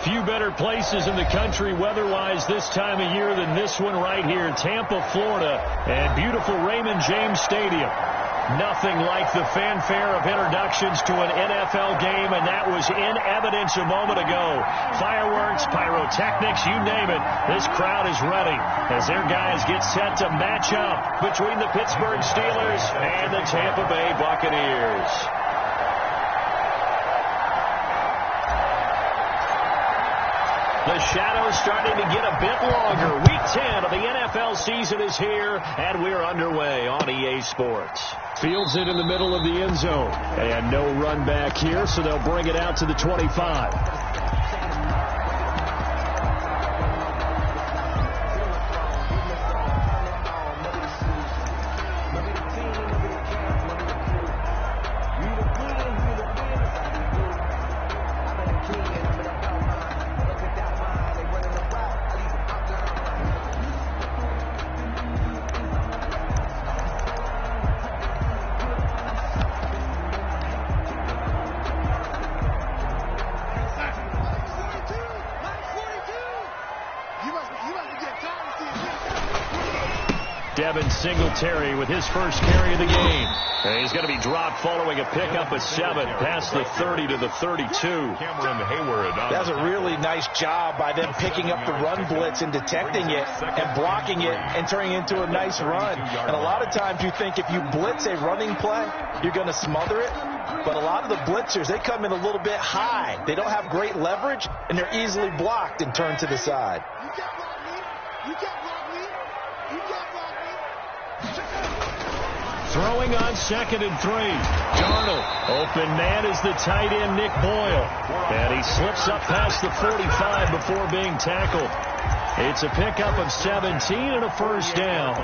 Few better places in the country weather-wise this time of year than this one right here, Tampa, Florida, and beautiful Raymond James Stadium. Nothing like the fanfare of introductions to an NFL game, and that was in evidence a moment ago. Fireworks, pyrotechnics, you name it. This crowd is ready as their guys get set to match up between the Pittsburgh Steelers and the Tampa Bay Buccaneers. The shadow's starting to get a bit longer. Week 10 of the NFL season is here, and we're underway on EA Sports. Fields it in the middle of the end zone. And no run back here, so they'll bring it out to the 25. Singletary with his first carry of the game. And he's going to be dropped following a pickup of 7 past the 30 to the 32. Cameron Hayward. That's a really nice job by them picking up the run blitz and detecting it and blocking it and turning it into a nice run. And a lot of times you think if you blitz a running play, you're going to smother it. But a lot of the blitzers, they come in a little bit high. They don't have great leverage, and they're easily blocked and turned to the side. You can't block me. You can't block me. You can't block me. Throwing on 2nd and 3. Darnold. Open man is the tight end, Nick Boyle. And he slips up past the 45 before being tackled. It's a pickup of 17 and a first down.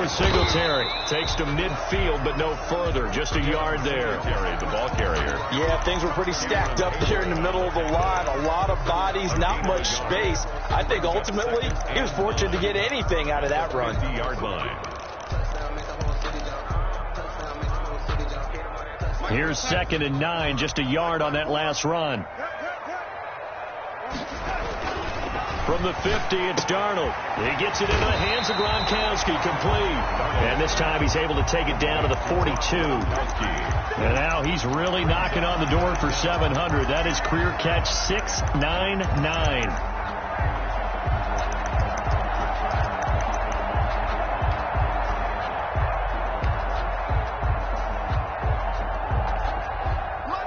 Singletary takes to midfield, but no further. Just a yard there. The ball carrier. Yeah, things were pretty stacked up there in the middle of the line. A lot of bodies, not much space. I think ultimately he was fortunate to get anything out of that run. 50-yard line. Here's 2nd and 9, just a yard on that last run. From the 50, it's Darnold. He gets it into the hands of Gronkowski, complete. And this time he's able to take it down to the 42. And now he's really knocking on the door for 700. That is career catch 699.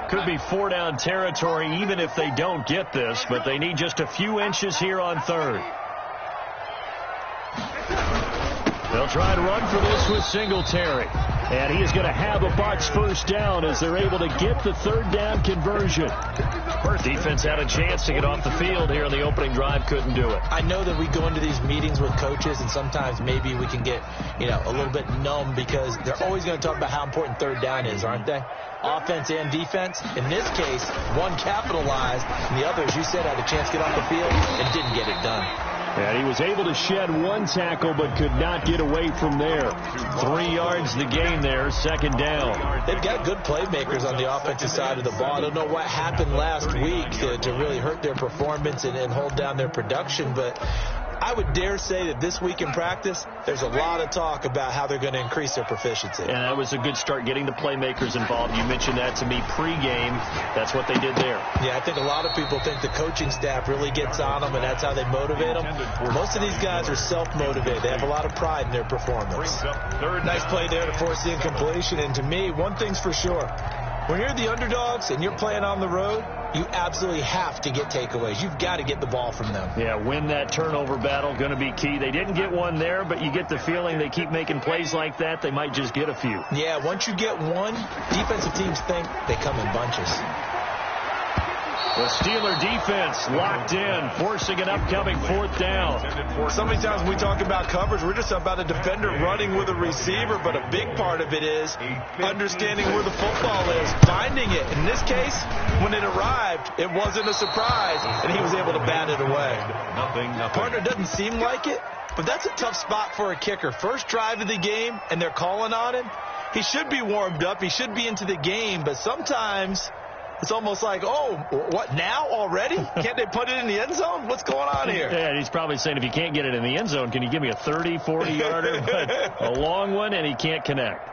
Could be 4-down territory even if they don't get this, but they need just a few inches here on 3rd. They'll try to run for this with Singletary. And he is going to have a Bucs first down as they're able to get the 3rd down conversion. First defense had a chance to get off the field here in the opening drive, couldn't do it. I know that we go into these meetings with coaches, and sometimes maybe we can get, a little bit numb because they're always going to talk about how important 3rd down is, aren't they? Offense and defense. In this case, one capitalized, and the other, as you said, had a chance to get off the field and didn't get it done. And he was able to shed one tackle but could not get away from there. 3 yards the gain there, 2nd down. They've got good playmakers on the offensive side of the ball. I don't know what happened last week to really hurt their performance and hold down their production, but I would dare say that this week in practice, there's a lot of talk about how they're going to increase their proficiency. And that was a good start getting the playmakers involved. You mentioned that to me pregame. That's what they did there. Yeah, I think a lot of people think the coaching staff really gets on them, and that's how they motivate them. Most of these guys are self-motivated. They have a lot of pride in their performance. Third, nice play there to force the incompletion. And to me, one thing's for sure. When you're the underdogs and you're playing on the road, you absolutely have to get takeaways. You've got to get the ball from them. Yeah, win that turnover battle, going to be key. They didn't get one there, but you get the feeling they keep making plays like that, they might just get a few. Yeah, once you get one, defensive teams think they come in bunches. The Steeler defense locked in, forcing an upcoming 4th down. So many times when we talk about coverage, we're just about a defender running with a receiver, but a big part of it is understanding where the football is, finding it. In this case, when it arrived, it wasn't a surprise, and he was able to bat it away. Nothing. Partner doesn't seem like it, but that's a tough spot for a kicker. First drive of the game, and they're calling on him. He should be warmed up. He should be into the game, but sometimes it's almost like, oh, what, now already? Can't they put it in the end zone? What's going on here? Yeah, he's probably saying, if you can't get it in the end zone, can you give me a 30, 40-yarder? But a long one, and he can't connect.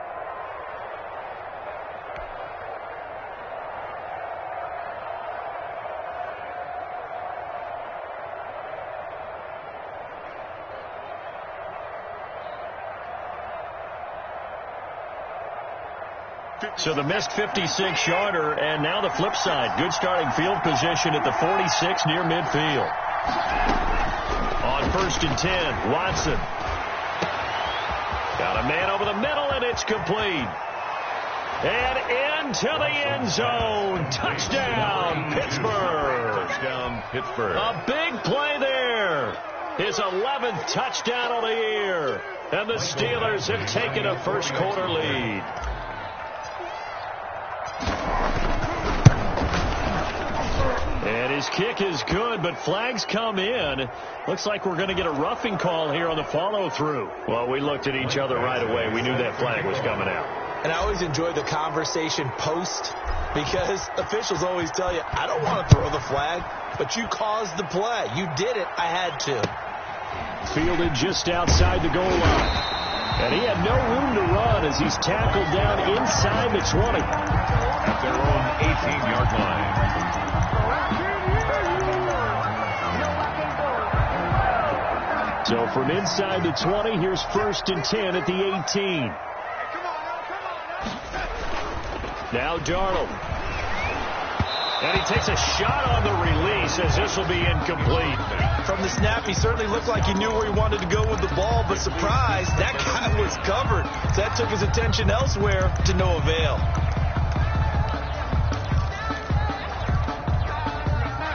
So the missed 56-yarder, and now the flip side. Good starting field position at the 46 near midfield. On 1st and 10, Watson. Got a man over the middle, and it's complete. And into the end zone. Touchdown, Pittsburgh. Touchdown, Pittsburgh. A big play there. His 11th touchdown of the year. And the Steelers have taken a first-quarter lead. And his kick is good, but flags come in. Looks like we're going to get a roughing call here on the follow-through. Well, we looked at each other right away. We knew that flag was coming out. And I always enjoy the conversation post, because officials always tell you, I don't want to throw the flag, but you caused the play. You did it. I had to. Fielded just outside the goal line. And he had no room to run as he's tackled down inside the 20. At their own 18-yard line. So from inside the 20, here's 1st and 10 at the 18. Now Darnold. And he takes a shot on the release as this will be incomplete. From the snap, he certainly looked like he knew where he wanted to go with the ball, but surprise, that guy was covered. So that took his attention elsewhere to no avail.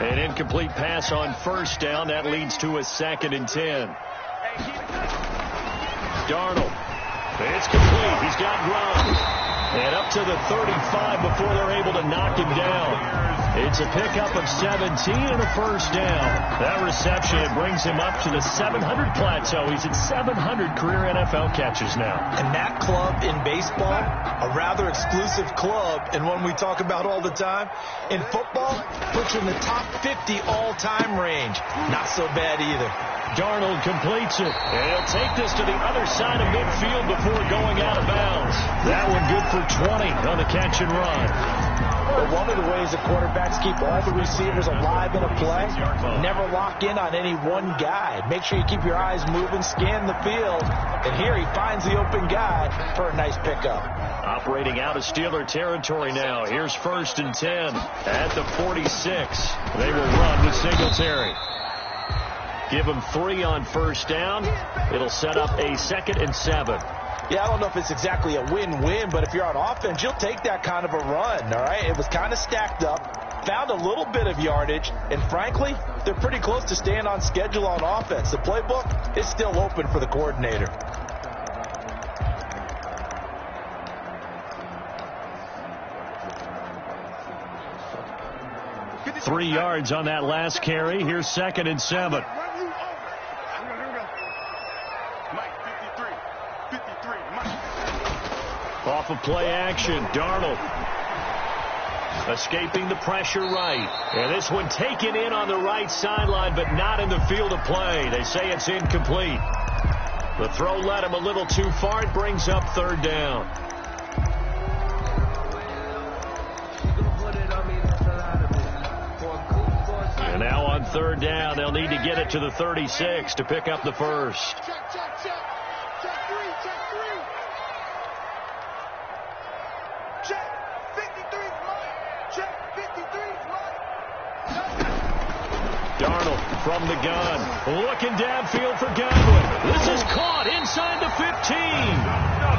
An incomplete pass on 1st down. That leads to a 2nd and 10. Darnold. It's complete. He's got Gronk. And up to the 35 before they're able to knock him down. It's a pickup of 17 and a 1st down. That reception brings him up to the 700 plateau. He's at 700 career NFL catches now. And that club in baseball, a rather exclusive club, and one we talk about all the time. In football, puts you in the top 50 all-time range. Not so bad either. Darnold completes it. And he'll take this to the other side of midfield before going out of bounds. That one good for 20 on the catch and run. But one of the ways the quarterbacks keep all the receivers alive in a play, never lock in on any one guy. Make sure you keep your eyes moving, scan the field. And here he finds the open guy for a nice pickup. Operating out of Steeler territory now. Here's 1st and 10 at the 46. They will run with Singletary. Give him 3 on 1st down. It'll set up a 2nd and 7. Yeah, I don't know if it's exactly a win-win, but if you're on offense, you'll take that kind of a run, all right? It was kind of stacked up, found a little bit of yardage, and frankly, they're pretty close to staying on schedule on offense. The playbook is still open for the coordinator. Three yards on that last carry. Here's 2nd and 7. Off of play action, Darnold. Escaping the pressure right. And this one taken in on the right sideline, but not in the field of play. They say it's incomplete. The throw led him a little too far. It brings up 3rd down. And now on 3rd down, they'll need to get it to the 36 to pick up the first. Darnold from the gun, looking downfield for Godwin. This is caught inside the 15.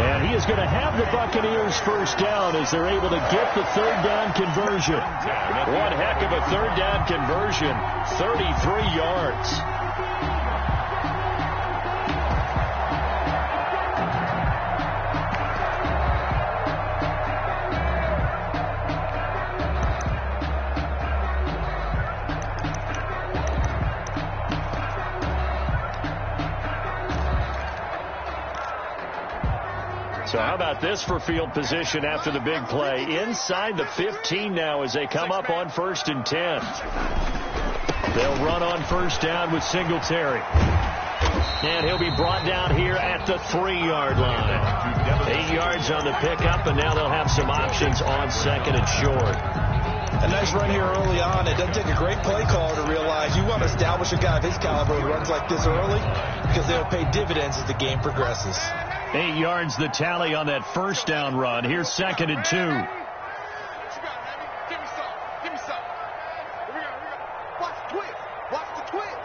And he is is going to have the Buccaneers first down as they're able to get the third down conversion. One heck of a third down conversion, 33 yards. So how about this for field position after the big play? Inside the 15 now as they come up on 1st and 10. They'll run on first down with Singletary. And he'll be brought down here at the 3-yard line. 8 yards on the pickup, and now they'll have some options on 2nd and short. A nice run here early on. It doesn't take a great play caller to realize you want to establish a guy of his caliber who runs like this early because they'll pay dividends as the game progresses. 8 yards the tally on that first down run. Here's 2nd and 2. Give me some. Give me some. Here we go. Watch the twist. Watch the twist.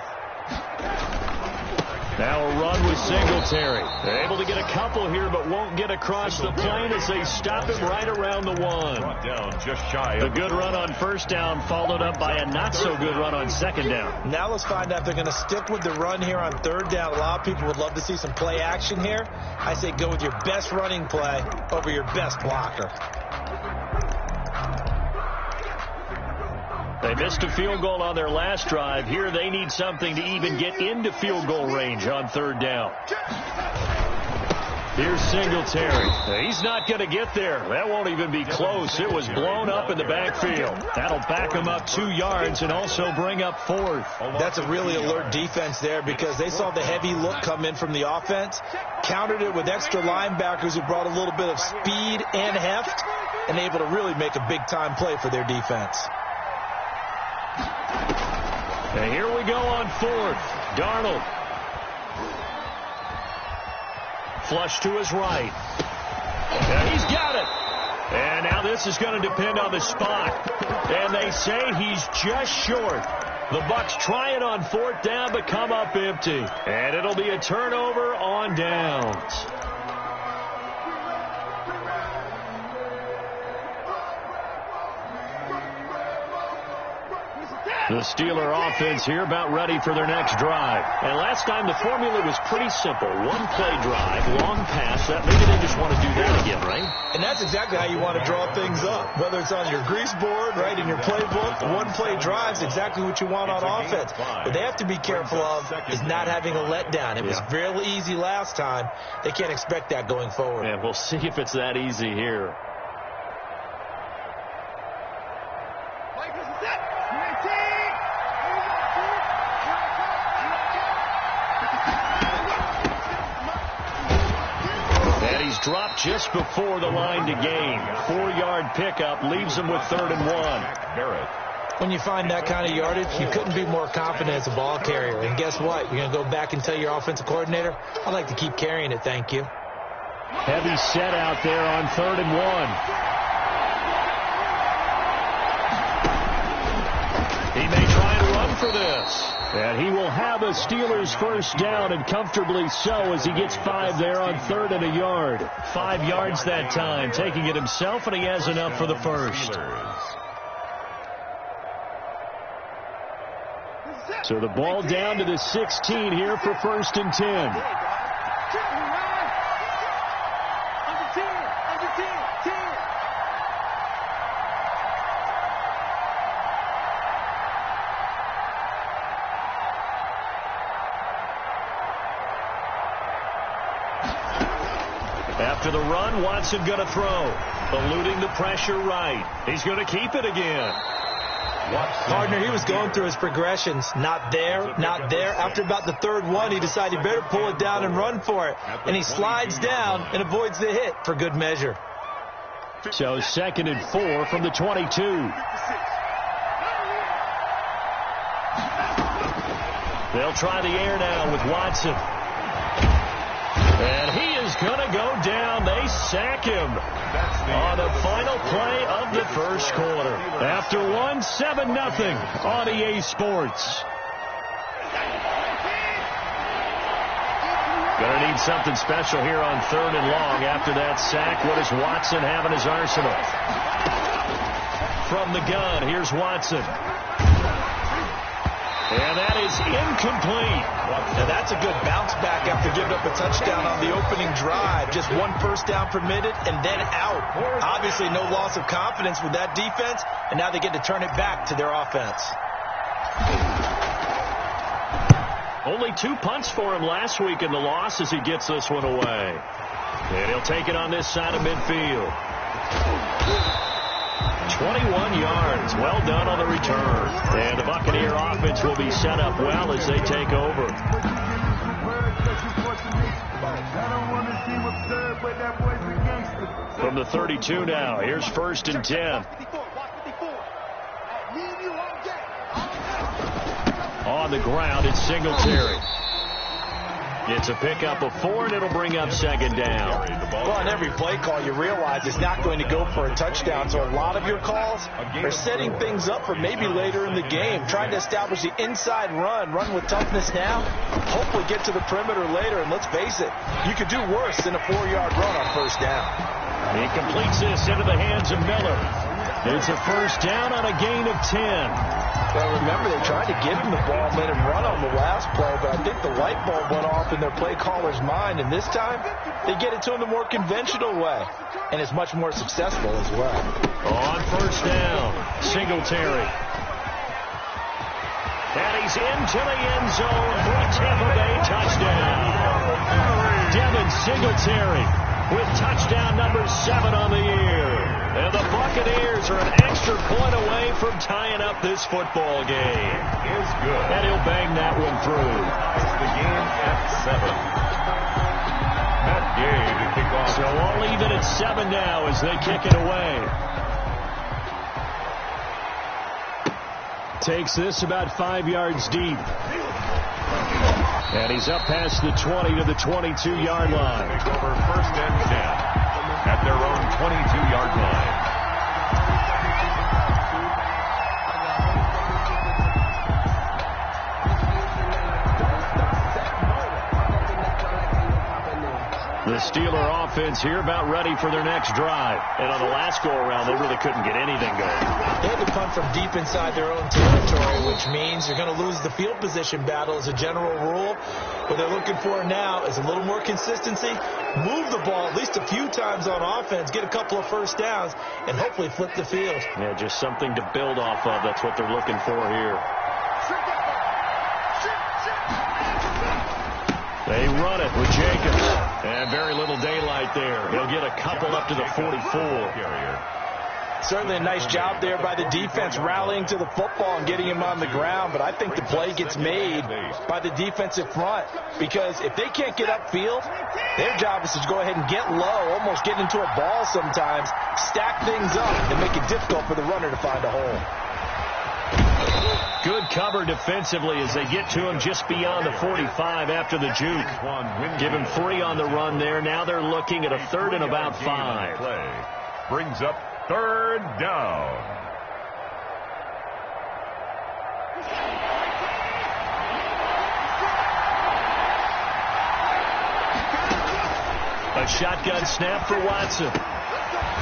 Now a run with Singletary. They're able to get a couple here, but won't get across the plane as they stop him right around the 1. Down just shy of the good run on first down followed up by a not-so-good run on 2nd down. Now let's find out if they're going to stick with the run here on 3rd down. A lot of people would love to see some play action here. I say go with your best running play over your best blocker. They missed a field goal on their last drive. Here they need something to even get into field goal range on 3rd down. Here's Singletary. He's not going to get there. That won't even be close. It was blown up in the backfield. That'll back him up 2 yards and also bring up 4th. That's a really alert defense there because they saw the heavy look come in from the offense, countered it with extra linebackers who brought a little bit of speed and heft, and able to really make a big-time play for their defense. And here we go on 4th. Darnold. Flush to his right. And he's got it. And now this is going to depend on the spot. And they say he's just short. The Bucs try it on 4th down, but come up empty. And it'll be a turnover on downs. The Steeler offense here about ready for their next drive. And last time the formula was pretty simple. One play drive, long pass. That maybe they just want to do that again, right? And that's exactly how you want to draw things up. Whether it's on your grease board, right, in your playbook, one play drive is exactly what you want on offense. What they have to be careful of is not having a letdown. It was fairly easy last time. They can't expect that going forward. And we'll see if it's that easy here. Dropped just before the line to gain. 4-yard pickup leaves them with 3rd and 1. When you find that kind of yardage, you couldn't be more confident as a ball carrier. And guess what? You're going to go back and tell your offensive coordinator, I'd like to keep carrying it, thank you. Heavy set out there on 3rd and 1. He may try and run for this. And he will have a Steelers first down, and comfortably so, as he gets 5 there on 3rd and a yard. 5 yards that time, taking it himself, and he has enough for the first. So the ball down to the 16 here for 1st and 10. After the run, Watson going to throw. Eluding the pressure right. He's going to keep it again. Partner, he was going through his progressions. Not there, not there. After about the 3rd one, he decided he better pull it down and run for it. And he slides down and avoids the hit for good measure. So 2nd and 4 from the 22. They'll try the air now with Watson. And he is going to go down. They sack him on the final play of the first quarter. After 7-0 on EA Sports. Going to need something special here on 3rd and long. After that sack, what does Watson have in his arsenal? From the gun, here's Watson. And that is incomplete. Now that's a good bounce back after giving up a touchdown on the opening drive. Just 1 first down permitted and then out. Obviously no loss of confidence with that defense, and now they get to turn it back to their offense. Only 2 punts for him last week in the loss as he gets this one away. And he'll take it on this side of midfield. 21 yards. Well done on the return. And the Buccaneer offense will be set up well as they take over. From the 32 now, here's 1st and 10. On the ground, it's Singletary. It's a pickup of 4, and it'll bring up 2nd down. Well, on every play call, you realize it's not going to go for a touchdown. So a lot of your calls are setting things up for maybe later in the game, trying to establish the inside run with toughness now, hopefully get to the perimeter later. And let's face it, you could do worse than a 4-yard run on 1st down. He completes this into the hands of Miller. It's a 1st down on a gain of 10. Well, remember, they tried to give him the ball and let him run on the last play, but I think the light bulb went off in their play caller's mind, and this time they get it to him the more conventional way, and it's much more successful as well. On 1st down, Singletary. And he's into the end zone for a Tampa Bay touchdown. Devin Singletary with touchdown number 7 on the year. And the Buccaneers are an extra point away from tying up this football game. Is good. And he'll bang that one through. The game at 7. Matt Gay to kick off. So all even at 7 now as they kick it away. Takes this about 5 yards deep. And he's up past the 20 to the 22-yard line. Take over 1st and 10 at their own 22-yard line. The Steeler offense here about ready for their next drive. And on the last go-around, they really couldn't get anything going. They had to punt from deep inside their own territory, which means you're going to lose the field position battle as a general rule. What they're looking for now is a little more consistency, move the ball at least a few times on offense, get a couple of 1st downs, and hopefully flip the field. Yeah, just something to build off of. That's what they're looking for here. They run it with Jacobs. And very little daylight there. He'll get a couple up to the 44. Certainly a nice job there by the defense rallying to the football and getting him on the ground, but I think the play gets made by the defensive front because if they can't get upfield, their job is to go ahead and get low, almost get into a ball sometimes, stack things up, and make it difficult for the runner to find a hole. Good cover defensively as they get to him just beyond the 45 after the juke. Give him 3 on the run there. Now they're looking at a 3rd and about 5. Play brings up 3rd down. A shotgun snap for Watson.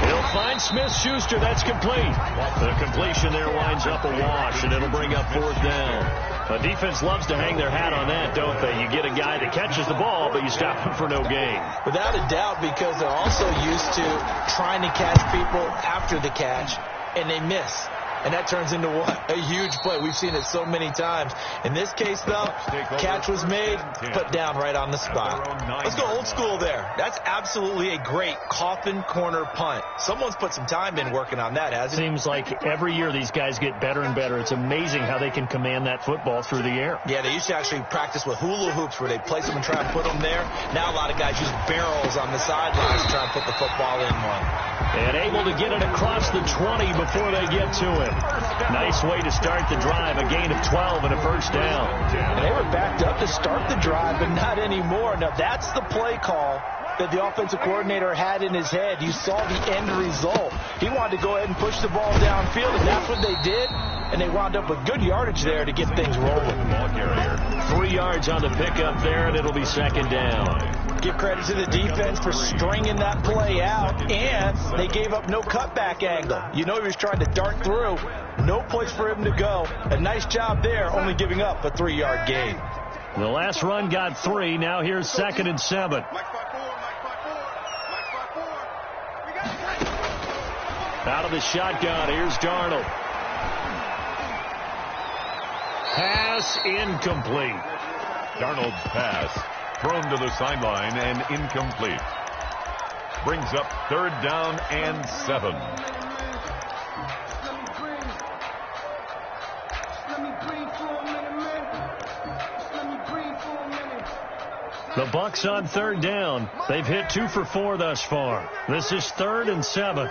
He'll find Smith-Schuster. That's complete. The completion there winds up a wash, and it'll bring up 4th down. The defense loves to hang their hat on that, don't they? You get a guy that catches the ball, but you stop him for no gain. Without a doubt, because they're also used to trying to catch people after the catch, and they miss. And that turns into what? A huge play. We've seen it so many times. In this case, though, catch was made, put down right on the spot. Let's go old school there. That's absolutely a great coffin corner punt. Someone's put some time in working on that, hasn't it? Seems like every year these guys get better and better. It's amazing how they can command that football through the air. Yeah, they used to actually practice with hula hoops where they place them and try and put them there. Now a lot of guys use barrels on the sidelines to try and put the football in one. And able to get it across the 20 before they get to it. Nice way to start the drive. A gain of 12 and a 1st down. And they were backed up to start the drive, but not anymore. Now, that's the play call that the offensive coordinator had in his head. You saw the end result. He wanted to go ahead and push the ball downfield, and that's what they did. and they wound up with good yardage there to get things rolling. Ball carrier. 3 yards on the pickup there, and it'll be second down. Give credit to the defense for stringing that play out, and they gave up no cutback angle. You know he was trying to dart through. No place for him to go. A nice job there, only giving up a 3-yard gain. The last run got 3. Now here's 2nd and 7. Out of the shotgun, here's Darnold. Pass incomplete. Darnold's pass thrown to the sideline and incomplete. Brings up 3rd down and 7. The Bucs on 3rd down. They've hit 2 for 4 thus far. This is 3rd and 7.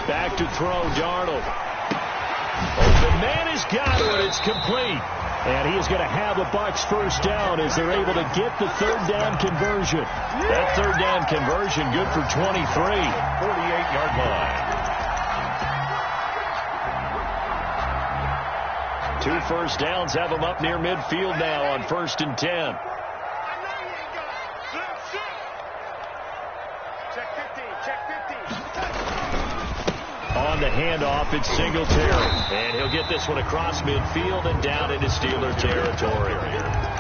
Back to throw, Darnold. Open man has got it. It's complete. And he is going to have a Bucs first down as they're able to get the 3rd down conversion. That 3rd down conversion good for 23. 48-yard line. 2 first downs have them up near midfield now on 1st and 10. On the handoff, it's Singletary. And he'll get this one across midfield and down into Steeler territory.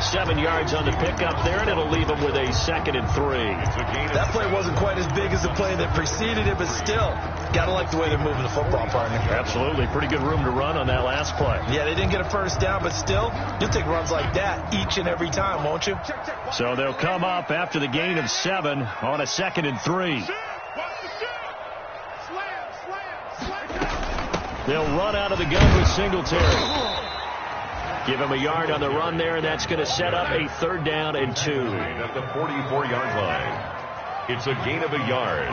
7 yards on the pickup there, and it'll leave him with a 2nd and 3. That play wasn't quite as big as the play that preceded it, but still, got to like the way they're moving the football, partner. Absolutely. Pretty good room to run on that last play. Yeah, they didn't get a first down, but still, you'll take runs like that each and every time, won't you? So they'll come up after the gain of 7 on a 2nd and 3. They'll run out of the gun with Singletary. Give him a yard on the run there, and that's going to set up a 3rd down and 2. At the 44-yard line. It's a gain of a yard.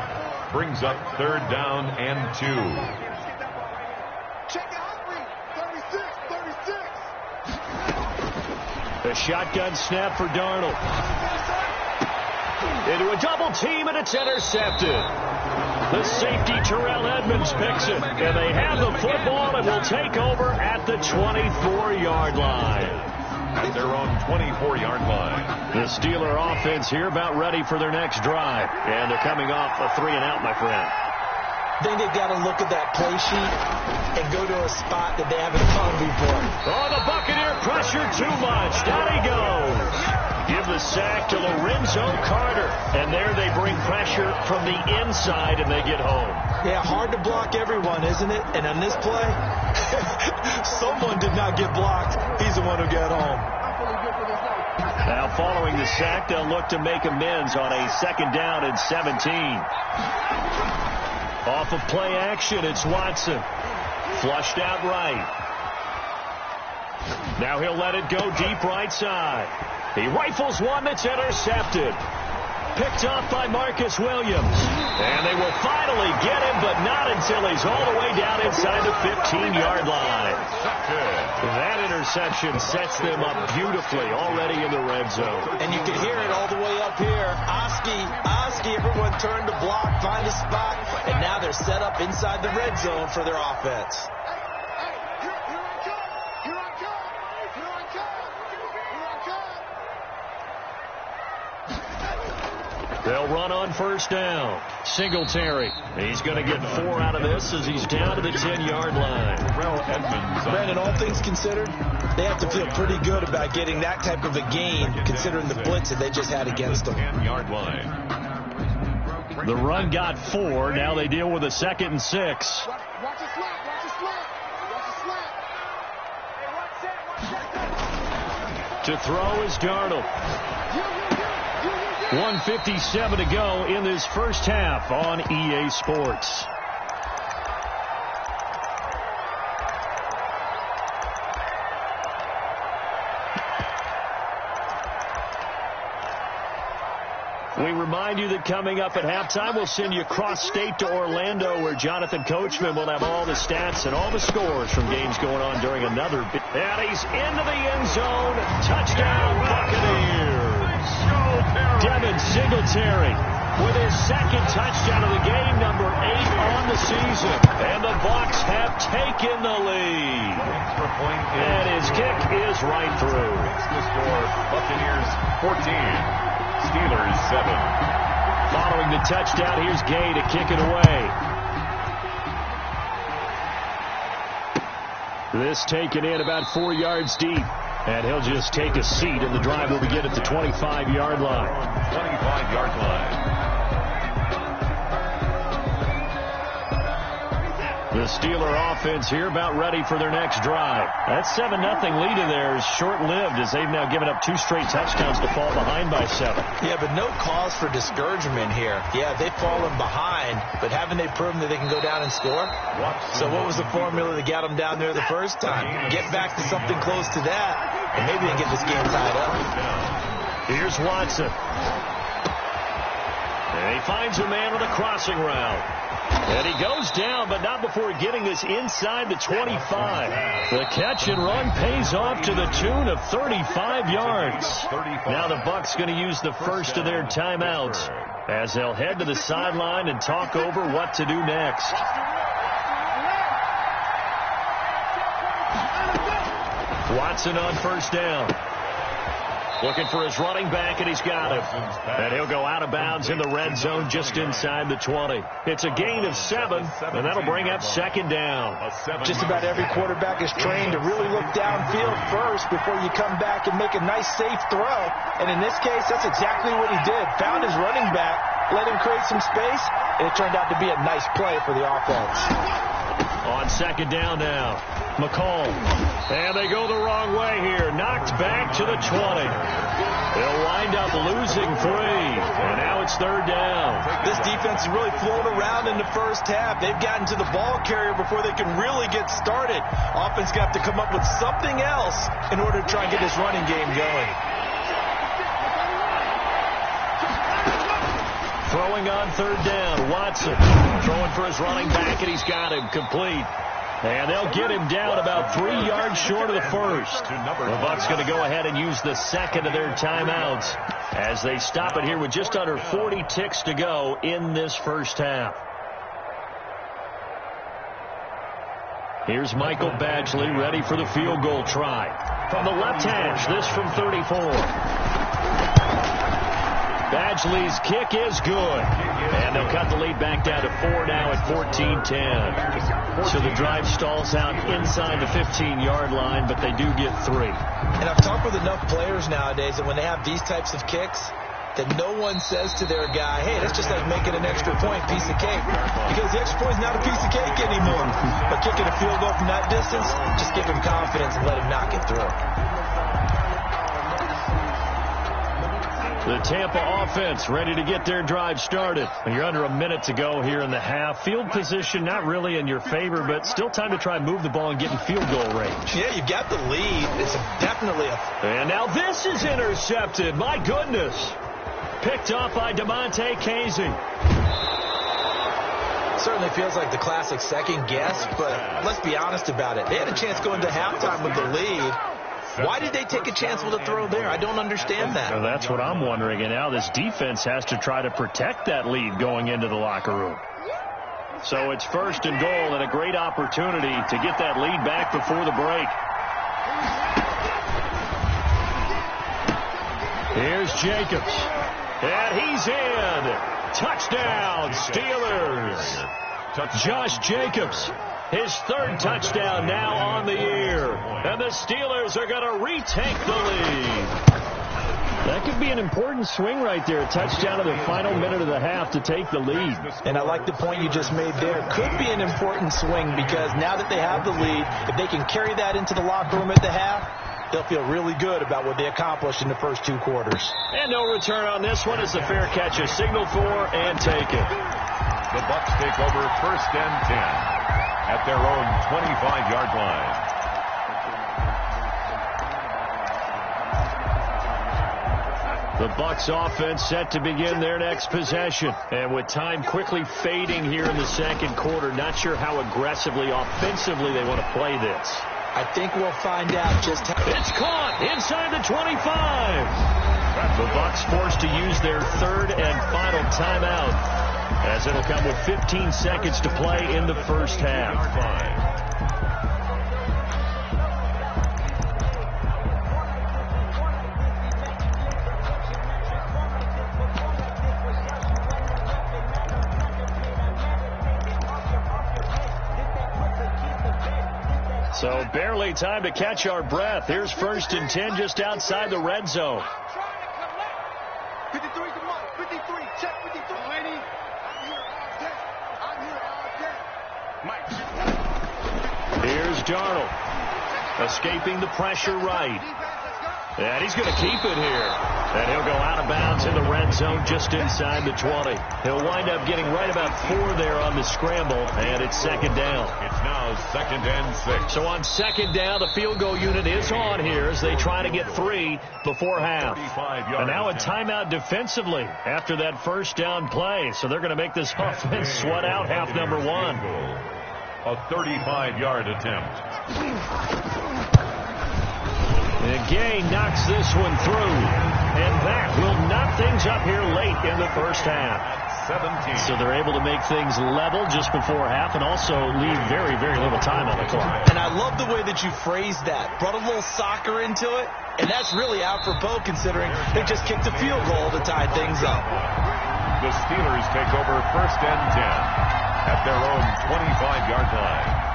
Brings up 3rd down and 2. Check out 36. The shotgun snap for Darnold. Into a double team, and it's intercepted. The safety, Terrell Edmonds, picks it. And they have the football and will take over at the 24-yard line. At their own 24-yard line. The Steeler offense here about ready for their next drive. And they're coming off a 3-and-out, my friend. I think they've got to look at that play sheet and go to a spot that they haven't found before. Oh, the Buccaneer pressure too much. Down he goes. Give the sack to Lorenzo Carter. And there they bring pressure from the inside, and they get home. Yeah, hard to block everyone, isn't it? And on this play, someone did not get blocked. He's the one who got home. Now following the sack, they'll look to make amends on a 2nd down and 17. Off of play action, it's Watson. Flushed out right. Now he'll let it go deep right side. He rifles one that's intercepted. Picked off by Marcus Williams. And they will finally get him, but not until he's all the way down inside the 15-yard line. That interception sets them up beautifully already in the red zone. And you can hear it all the way up here. Oski, everyone turned to block, find a spot, and now they're set up inside the red zone for their offense. They'll run on 1st down. Singletary. He's going to get 4 out of this as he's down to the 10-yard line. Brandon, all things considered, they have to feel pretty good about getting that type of a gain, considering the blitz that they just had against them. 10-yard line. The run got 4. Now they deal with a 2nd and 6. Watch it slap. Watch it slap. Watch it slap. Hey, To throw is Darnold. 1:57 to go in this first half on EA Sports. We remind you that coming up at halftime, we'll send you cross-state to Orlando, where Jonathan Coachman will have all the stats and all the scores from games going on during another. And he's into the end zone. Touchdown, Buccaneers. Devin Singletary with his second touchdown of the game, number 8 on the season. And the Bucs have taken the lead. And his kick is right through. The score, Buccaneers 14, Steelers 7. Following the touchdown, here's Gay to kick it away. This taken in about 4 yards deep. And he'll just take a seat, and the drive will begin at the 25-yard line. 25-yard line. The Steeler offense here about ready for their next drive. That 7-0 lead of theirs short-lived as they've now given up 2 straight touchdowns to fall behind by 7. Yeah, but no cause for discouragement here. Yeah, they've fallen behind, but haven't they proven that they can go down and score? So what was the formula that got them down there the first time? Get back to something close to that, and maybe they can get this game tied up. Here's Watson. And he finds a man with a crossing route. And he goes down, but not before getting this inside the 25. The catch and run pays off to the tune of 35 yards. Now the Bucs going to use the first of their timeouts as they'll head to the sideline and talk over what to do next. Watson on first down. Looking for his running back, and he's got him. And he'll go out of bounds in the red zone just inside the 20. It's a gain of 7, and that'll bring up second down. Just about every quarterback is trained to really look downfield first before you come back and make a nice, safe throw. And in this case, that's exactly what he did. Found his running back, let him create some space, and it turned out to be a nice play for the offense. On second down now, McCall. And they go the wrong way here. Knocked back to the 20. They'll wind up losing 3. And now it's third down. This defense has really flown around in the first half. They've gotten to the ball carrier before they can really get started. Offense got to come up with something else in order to try and get this running game going. Throwing on third down, Watson. Throwing for his running back, and he's got him complete. And they'll get him down about 3 yards short of the first. The Bucs going to go ahead and use the second of their timeouts as they stop it here with just under 40 ticks to go in this first half. Here's Michael Badgley ready for the field goal try. From the left hash, this from 34. Badgley's kick is good. And they'll cut the lead back down to 4 now at 14-10. So the drive stalls out inside the 15-yard line, but they do get 3. And I've talked with enough players nowadays that when they have these types of kicks, that no one says to their guy, hey, that's just like making an extra point, piece of cake. Because the extra point is not a piece of cake anymore. But kicking a field goal from that distance, just give him confidence and let him knock it through. The Tampa offense ready to get their drive started. You're under a minute to go here in the half. Field position not really in your favor, but still time to try and move the ball and get in field goal range. Yeah, you've got the lead. It's definitely a... And now this is intercepted. My goodness. Picked off by DeMonte Casey. Certainly feels like the classic second guess, but let's be honest about it. They had a chance going to halftime with the lead. Why did they take a chance with a throw there? I don't understand that. Well, that's what I'm wondering. And now this defense has to try to protect that lead going into the locker room. So it's first and goal and a great opportunity to get that lead back before the break. Here's Jacobs. And he's in. Touchdown, Steelers. Josh Jacobs. His third touchdown now on the year. And the Steelers are going to retake the lead. That could be an important swing right there. A touchdown in the final minute of the half to take the lead. And I like the point you just made there. Could be an important swing because now that they have the lead, if they can carry that into the locker room at the half, they'll feel really good about what they accomplished in the first 2 quarters. And no return on this one. It's a fair catch. A signal for and take it. The Bucs take over first and 10. At their own 25-yard line. The Bucs offense set to begin their next possession. And with time quickly fading here in the second quarter, not sure how aggressively, offensively they want to play this. I think we'll find out just how. It's caught inside the 25. The Bucs forced to use their third and final timeout, as it'll come with 15 seconds to play in the first half. So barely time to catch our breath. Here's 1st and 10 just outside the red zone. 53 to Mike. 53. Check 53. Lady. I'm here all day. Mike. Here's Darnold. Escaping the pressure right. And he's going to keep it here. And he'll go out of bounds in the red zone just inside the 20. He'll wind up getting right about 4 there on the scramble, and it's 2nd down. It's now 2nd and 6. So on 2nd down, the field goal unit is on here as they try to get 3 before half. And now a timeout defensively after that 1st down play. So they're going to make this offense sweat out half number 1. A 35-yard attempt. And Gay knocks this one through. And that will knock things up here late in the first half. 17. So they're able to make things level just before half and also leave very, very little time on the clock. And I love the way that you phrased that. Brought a little soccer into it. And that's really apropos considering they just kicked a field goal to tie things up. The Steelers take over 1st and 10 at their own 25-yard line.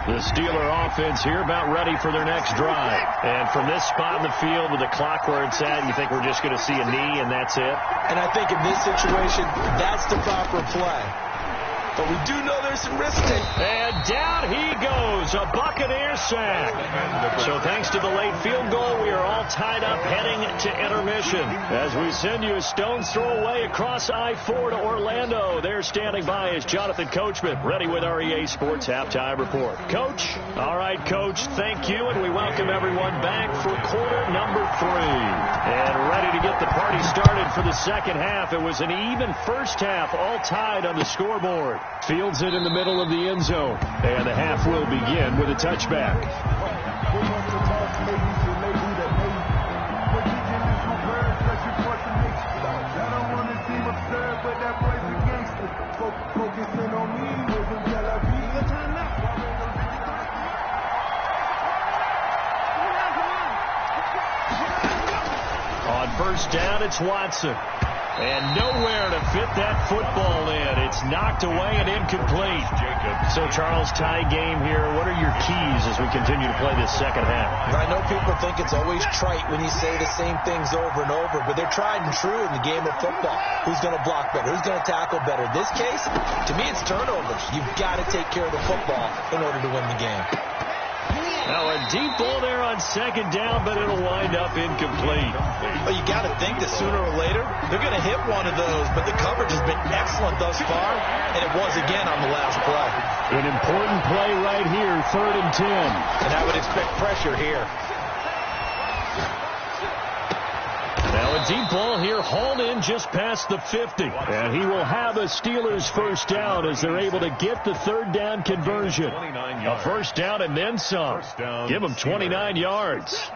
The Steeler offense here about ready for their next drive. And from this spot in the field with the clock where it's at, you think we're just going to see a knee and that's it? And I think in this situation, that's the proper play. But we do know there's some risk taken. And down he goes, a Buccaneer sack. So thanks to the late field goal, we are all tied up heading to intermission. As we send you a stone's throw away across I-4 to Orlando. There standing by is Jonathan Coachman, ready with our EA Sports Halftime Report. Coach? All right, Coach, thank you, and we welcome everyone back for quarter number 3. And ready to get the party started for the second half. It was an even first half, all tied on the scoreboard. Fields it in the middle of the end zone. And the half will begin with a touchback. On 1st down, it's Watson. And nowhere to fit that football in. It's knocked away and incomplete. So, Charles, tie game here. What are your keys as we continue to play this second half? I know people think it's always trite when you say the same things over and over, but they're tried and true in the game of football. Who's going to block better? Who's going to tackle better? In this case, to me, it's turnovers. You've got to take care of the football in order to win the game. Now a deep ball there on 2nd down, but it'll wind up incomplete. Well, you got to think that sooner or later they're going to hit one of those, but the coverage has been excellent thus far, and it was again on the last play. An important play right here, 3rd and 10. And I would expect pressure here. Now a deep ball here, hauled in just past the 50. And he will have a Steelers 1st down as they're able to get the 3rd down conversion. A 1st down and then some. Give them 29 yards.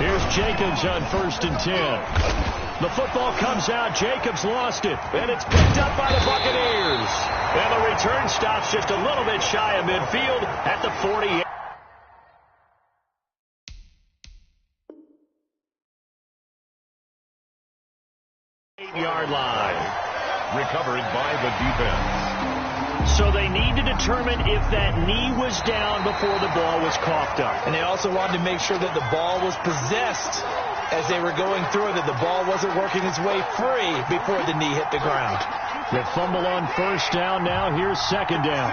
Here's Jacobs on 1st and 10. The football comes out. Jacobs lost it. And it's picked up by the Buccaneers. And the return stops just a little bit shy of midfield at the 48. Yard line. Recovered by the defense. So they need to determine if that knee was down before the ball was coughed up. And they also wanted to make sure that the ball was possessed as they were going through it, that the ball wasn't working its way free before the knee hit the ground. The fumble on 1st down now. Here's 2nd down.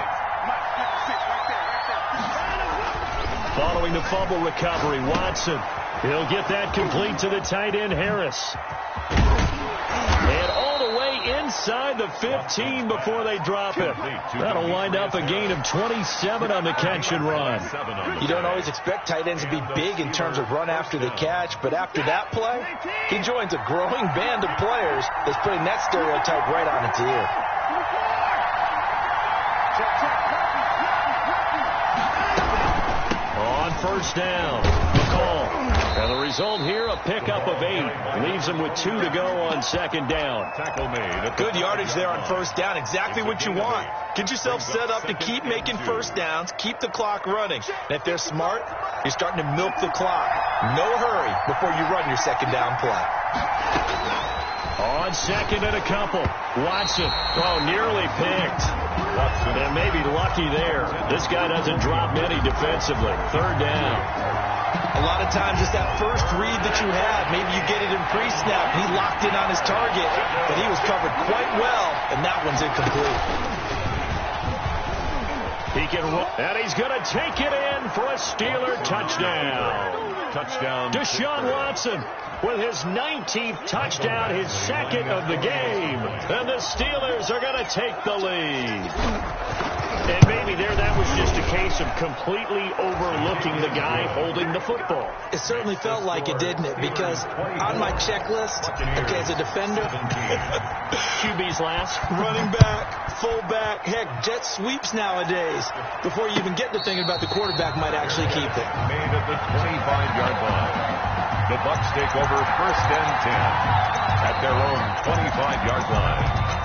Following the fumble recovery, Watson. He'll get that complete to the tight end, Harris. And all the way inside the 15 before they drop it. That'll wind up a gain of 27 on the catch and run. You don't always expect tight ends to be big in terms of run after the catch, but after that play, he joins a growing band of players that's putting that stereotype right on its ear. first down. McCall. And the result here, a pickup of 8. Leaves them with 2 to go on second down. Tackle made. Good yardage there on first down. Exactly what you want. Get yourself set up to keep making first downs, keep the clock running. And if they're smart, you're starting to milk the clock. No hurry before you run your second down play. On second and a couple. Watson. Oh, nearly picked. And maybe lucky there. This guy doesn't drop many defensively. Third down. A lot of times it's that first read that you have. Maybe you get it in pre-snap. He locked in on his target, but he was covered quite well, and that one's incomplete. He can roll, and he's going to take it in for a Steeler touchdown. Touchdown. Deshaun Watson with his 19th touchdown, his second of the game. And the Steelers are going to take the lead. And maybe that was just a case of completely overlooking the guy holding the football. It certainly felt like it, didn't it? Because on my checklist, okay, as a defender, QB's last. Running back, fullback, heck, jet sweeps nowadays. Before you even get to thinking about the quarterback might actually keep it. Made at the 25-yard line. The Bucs take over first and 10 at their own 25-yard line.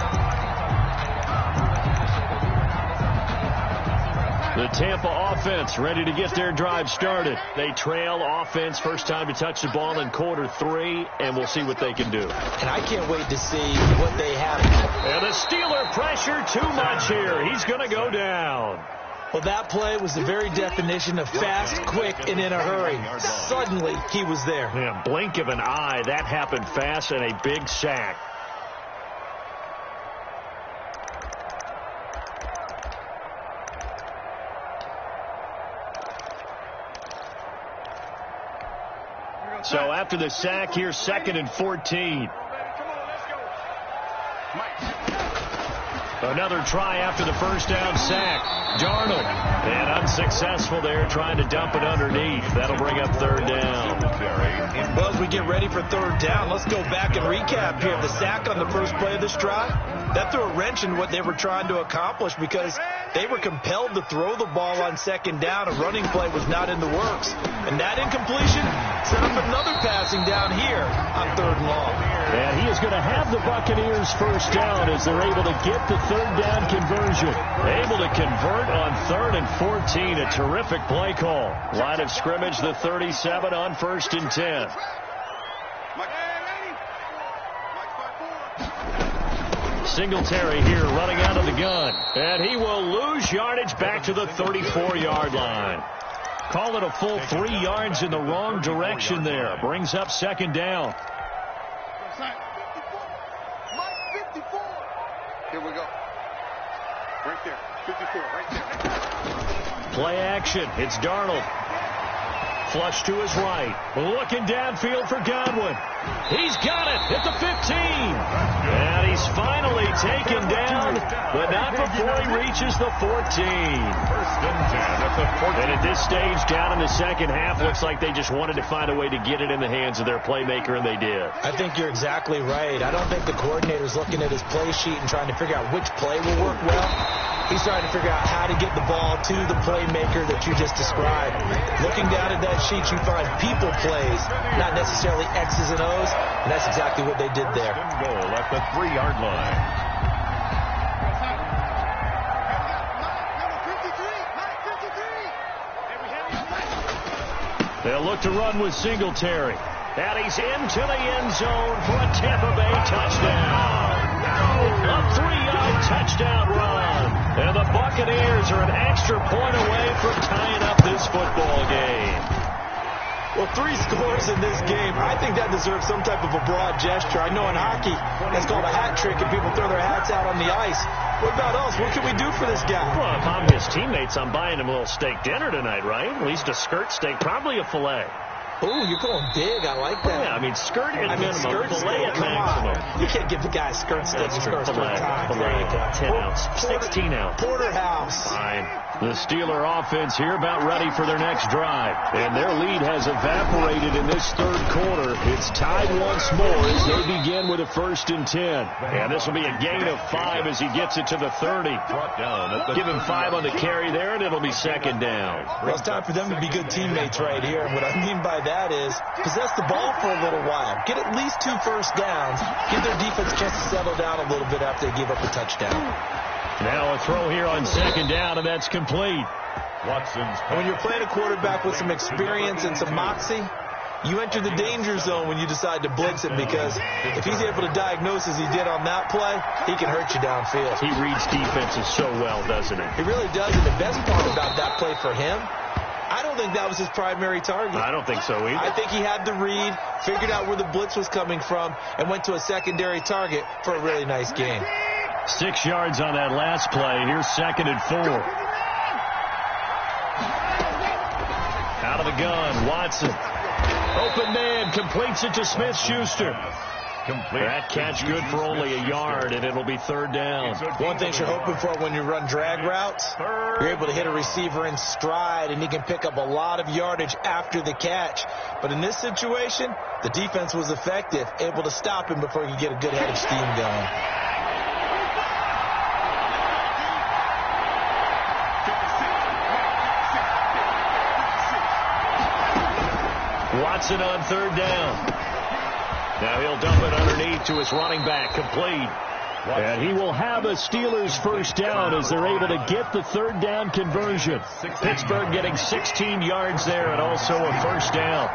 The Tampa offense ready to get their drive started. They trail offense first time to touch the ball in quarter 3, and we'll see what they can do. And I can't wait to see what they have. And the Steeler pressure too much here. He's going to go down. Well, that play was the very definition of fast, quick, and in a hurry. Suddenly, he was there. Yeah, blink of an eye. That happened fast and a big sack. So after the sack, here's 2nd and 14. Another try after the first down sack. Darnold. And unsuccessful there, trying to dump it underneath. That'll bring up third down. Well, as we get ready for third down, let's go back and recap here. The sack on the first play of this drive, that threw a wrench in what they were trying to accomplish because they were compelled to throw the ball on second down. A running play was not in the works. And that incompletion set up another passing down here on third and long. And he is going to have the Buccaneers first down as they're able to get the third down conversion. Able to convert on 3rd and 14. A terrific play call. Line of scrimmage, the 37 on 1st and 10. Singletary here running out of the gun. And he will lose yardage back to the 34-yard line. Call it a full 3 yards in the wrong direction there. Brings up second down. Here we go. Right there. 54, right there. Play action. It's Darnold. Flush to his right. Looking downfield for Godwin. He's got it at the 15. And he's finally taken down, but not before he reaches the 14. First and 10 at the 14. And at this stage, down in the second half, looks like they just wanted to find a way to get it in the hands of their playmaker, and they did. I think you're exactly right. I don't think the coordinator's looking at his play sheet and trying to figure out which play will work well. He's trying to figure out how to get the ball to the playmaker that you just described. Looking down at that sheet, you find people plays, not necessarily X's and O's, and that's exactly what they did there. Goal at the 3-yard line. They'll look to run with Singletary. And he's into the end zone for a Tampa Bay touchdown. A 3-yard touchdown run. And the Buccaneers are an extra point away from tying up this football game. Well, 3 scores in this game. I think that deserves some type of a broad gesture. I know in hockey, that's called a hat trick, and people throw their hats out on the ice. What about us? What can we do for this guy? Well, if I'm his teammates, I'm buying him a little steak dinner tonight, right? At least a skirt steak, probably a filet. Ooh, you're going big. I like that. Yeah, I mean, skirt at minimum, skirt fillet at come maximum. on. You can't give the guy skirt sticks. Skirt time. Fillet, 10 ounce, 16 ounce. Porterhouse. Fine. The Steeler offense here about ready for their next drive. And their lead has evaporated in this third quarter. It's tied once more as they begin with a 1st and 10. And this will be a gain of 5 as he gets it to the 30. Give him 5 on the carry there, and it'll be 2nd down. Well, it's time for them to be good teammates right here. And what I mean by that is possess the ball for a little while. Get at least 2 first downs. Give their defense a chance to settle down a little bit after they give up a touchdown. Now a throw here on 2nd down, and that's complete. Watson's. And when you're playing a quarterback with some experience and some moxie, you enter the danger zone when you decide to blitz him, because if he's able to diagnose as he did on that play, he can hurt you downfield. He reads defenses so well, doesn't he? He really does, and the best part about that play for him, I don't think that was his primary target. I don't think so either. I think he had the read, figured out where the blitz was coming from, and went to a secondary target for a really nice gain. 6 yards on that last play. Here's 2nd and 4. Out of the gun, Watson. Open man, completes it to Smith-Schuster. That catch good for only a yard, and it'll be 3rd down. One thing you're hoping for when you run drag routes, you're able to hit a receiver in stride, and he can pick up a lot of yardage after the catch. But in this situation, the defense was effective, able to stop him before he could get a good head of steam going. Watson on 3rd down. Now he'll dump it underneath to his running back, complete. And he will have a Steelers 1st down as they're able to get the 3rd down conversion. Pittsburgh getting 16 yards there and also a 1st down.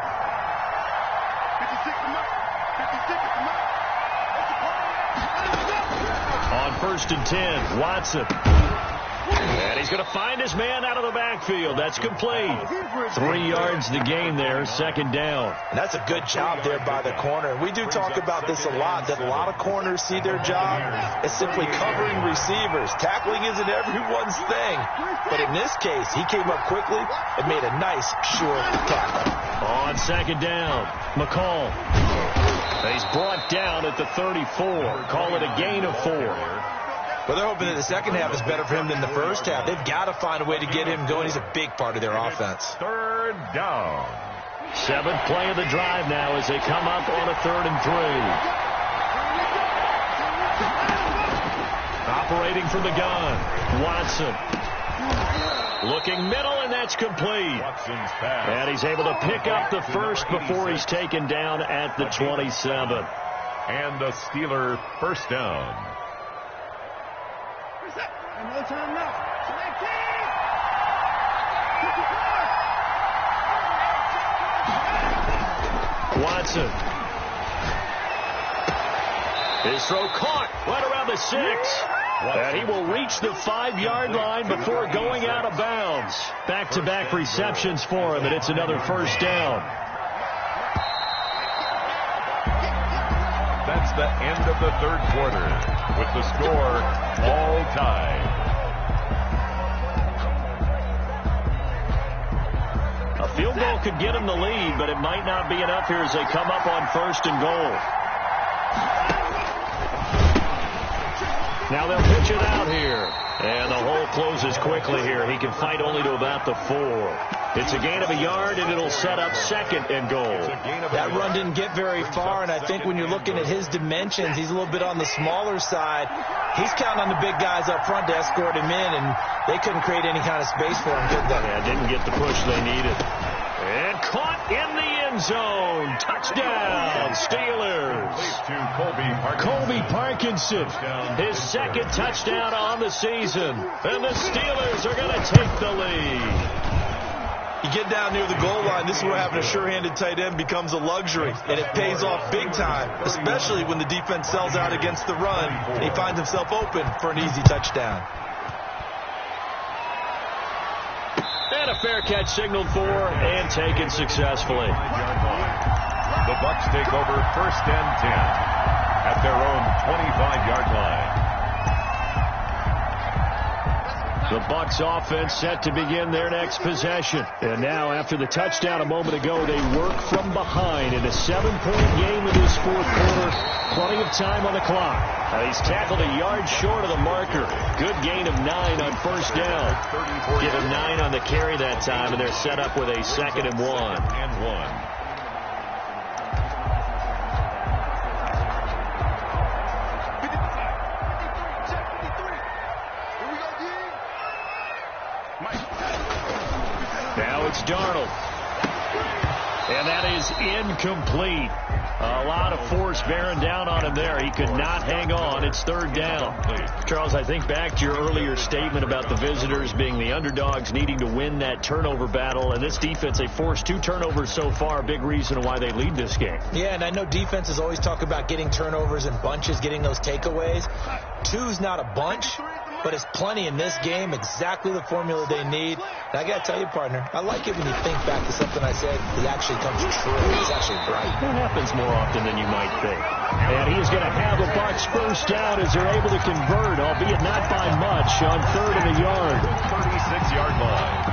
On 1st and 10, Watson. And he's going to find his man out of the backfield. That's complete. 3 yards to gain there, 2nd down. And that's a good job there by the corner. We do talk about this a lot, that a lot of corners see their job as simply covering receivers. Tackling isn't everyone's thing. But in this case, he came up quickly and made a nice, sure tackle. On 2nd down, McCall. He's brought down at the 34. Call it a gain of 4. Well, they're hoping that the second half is better for him than the first half. They've got to find a way to get him going. He's a big part of their offense. 3rd down. 7th play of the drive now as they come up on a 3rd and 3. Operating from the gun, Watson. Looking middle, and that's complete. Watson's pass. And he's able to pick up the 1st before he's taken down at the 27. And a Steeler 1st down. No time now. Watson. His throw caught right around the 6. And he will reach the 5-yard line before going out of bounds. Back-to-back receptions for him, and it's another 1st down. That's the end of the 3rd quarter with the score all tied. A field goal could get him the lead, but it might not be enough here as they come up on 1st and goal. Now they'll pitch it out here. And the hole closes quickly here. He can fight only to about the 4. It's a gain of a yard, and it'll set up 2nd and goal. That run didn't get very far, and I think when you're looking at his dimensions, he's a little bit on the smaller side. He's counting on the big guys up front to escort him in, and they couldn't create any kind of space for him, could they? Yeah, didn't get the push they needed. And caught in the end zone. Touchdown, Steelers. Colby Parkinson, his 2nd touchdown on the season. And the Steelers are going to take the lead. You get down near the goal line, this is where having a sure-handed tight end becomes a luxury, and it pays off big time, especially when the defense sells out against the run, and he finds himself open for an easy touchdown. And a fair catch signaled for and taken successfully. The Bucs take over 1st and 10 at their own 25-yard line. The Bucs offense set to begin their next possession. And now, after the touchdown a moment ago, they work from behind in a 7-point game in this fourth quarter. Plenty of time on the clock. He's tackled a yard short of the marker. Good gain of 9 on first down. Give him 9 on the carry that time, and they're set up with a 2nd and 1. Now it's Darnold. And that is incomplete. A lot of force bearing down on him there. He could not hang on. It's 3rd down. Charles, I think back to your earlier statement about the visitors being the underdogs, needing to win that turnover battle. And this defense, they forced 2 turnovers so far. A big reason why they lead this game. Yeah, and I know defenses always talk about getting turnovers in bunches, getting those takeaways. 2's not a bunch, but it's plenty in this game, exactly the formula they need. And I got to tell you, partner, I like it when you think back to something I said that actually comes true. It's actually right. That happens more often than you might think. And he's going to have a Bucs first down as they're able to convert, albeit not by much, on 3rd and a yard. 36-yard line.